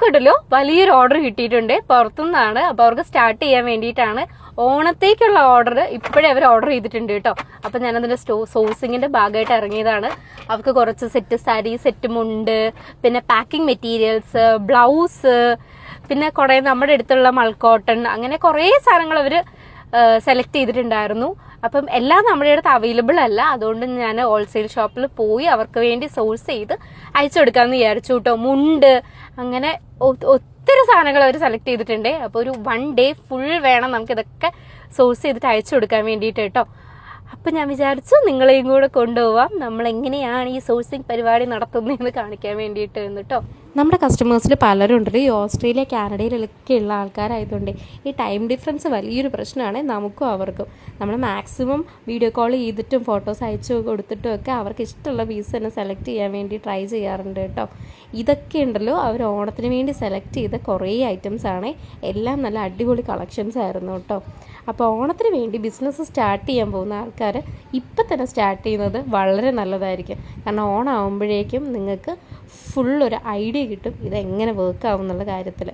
നമുക്കിടല്ലോ വലിയൊരു ഓർഡർ കിട്ടിയിട്ടുണ്ട് പുറത്തുനിന്നാണ്. അപ്പോൾ അവർക്ക് സ്റ്റാർട്ട് ചെയ്യാൻ വേണ്ടിയിട്ടാണ്. ഓണത്തേക്കുള്ള ഓർഡർ ഇപ്പോഴേ അവർ ഓർഡർ ചെയ്തിട്ടുണ്ട് കേട്ടോ. അപ്പം ഞാനതിൻ്റെ സോഴ്സിങ്ങിൻ്റെ ഭാഗമായിട്ട് ഇറങ്ങിയതാണ്. അവർക്ക് കുറച്ച് സെറ്റ് സാരി, സെറ്റ് മുണ്ട്, പിന്നെ പാക്കിംഗ് മെറ്റീരിയൽസ്, ബ്ലൗസ്, പിന്നെ കുറേ നമ്മുടെ അടുത്തുള്ള മൾക്കോട്ടൺ, അങ്ങനെ കുറേ സാധനങ്ങൾ അവർ സെലക്ട് ചെയ്തിട്ടുണ്ടായിരുന്നു. അപ്പം എല്ലാം നമ്മുടെ അടുത്ത് അവൈലബിൾ അല്ല. അതുകൊണ്ട് ഞാൻ ഹോൾസെയിൽ ഷോപ്പിൽ പോയി അവർക്ക് വേണ്ടി സോഴ്സ് ചെയ്ത് അയച്ചു കൊടുക്കാമെന്ന് വിചാരിച്ചു കേട്ടോ. മുണ്ട്, അങ്ങനെ ഒത്തിരി സാധനങ്ങൾ അവർ സെലക്ട് ചെയ്തിട്ടുണ്ട്. അപ്പോൾ ഒരു 1 day ഫുൾ വേണം നമുക്കിതൊക്കെ സോഴ്സ് ചെയ്തിട്ട് അയച്ചു കൊടുക്കാൻ വേണ്ടിയിട്ട് കേട്ടോ. അപ്പം ഞാൻ വിചാരിച്ചു നിങ്ങളെയും കൂടെ കൊണ്ടുപോവാം, നമ്മൾ എങ്ങനെയാണ് ഈ സോഴ്സിങ് പരിപാടി നടത്തുന്നതെന്ന് കാണിക്കാൻ വേണ്ടിയിട്ട് കേട്ടോ. നമ്മുടെ കസ്റ്റമേഴ്സിൽ പലരും ഉണ്ടല്ലോ ഈ ഓസ്ട്രേലിയ, കാനഡയിലൊക്കെ ഉള്ള ആൾക്കാരായതുകൊണ്ട് ഈ ടൈം ഡിഫറൻസ് വലിയൊരു പ്രശ്നമാണ് നമുക്കും അവർക്കും. നമ്മൾ മാക്സിമം വീഡിയോ കോൾ ചെയ്തിട്ടും ഫോട്ടോസ് അയച്ചു കൊടുത്തിട്ടും ഒക്കെ അവർക്ക് ഇഷ്ടമുള്ള പീസ് തന്നെ സെലക്ട് ചെയ്യാൻ വേണ്ടി ട്രൈ ചെയ്യാറുണ്ട് കേട്ടോ. ഇതൊക്കെ ഉണ്ടല്ലോ അവർ ഓണത്തിന് വേണ്ടി സെലക്ട് ചെയ്ത കുറേ ഐറ്റംസ് ആണ്. എല്ലാം നല്ല അടിപൊളി കളക്ഷൻസ് ആയിരുന്നു കേട്ടോ. അപ്പോൾ ഓണത്തിന് വേണ്ടി ബിസിനസ് സ്റ്റാർട്ട് ചെയ്യാൻ പോകുന്ന ആൾക്കാർ ഇപ്പം തന്നെ സ്റ്റാർട്ട് ചെയ്യുന്നത് വളരെ നല്ലതായിരിക്കും. കാരണം ഓണം ആകുമ്പോഴേക്കും നിങ്ങൾക്ക് ഫുള്ളൊരു ഐഡിയ കിട്ടും ഇതെങ്ങനെ വർക്ക് ആവും എന്നുള്ള കാര്യത്തിൽ.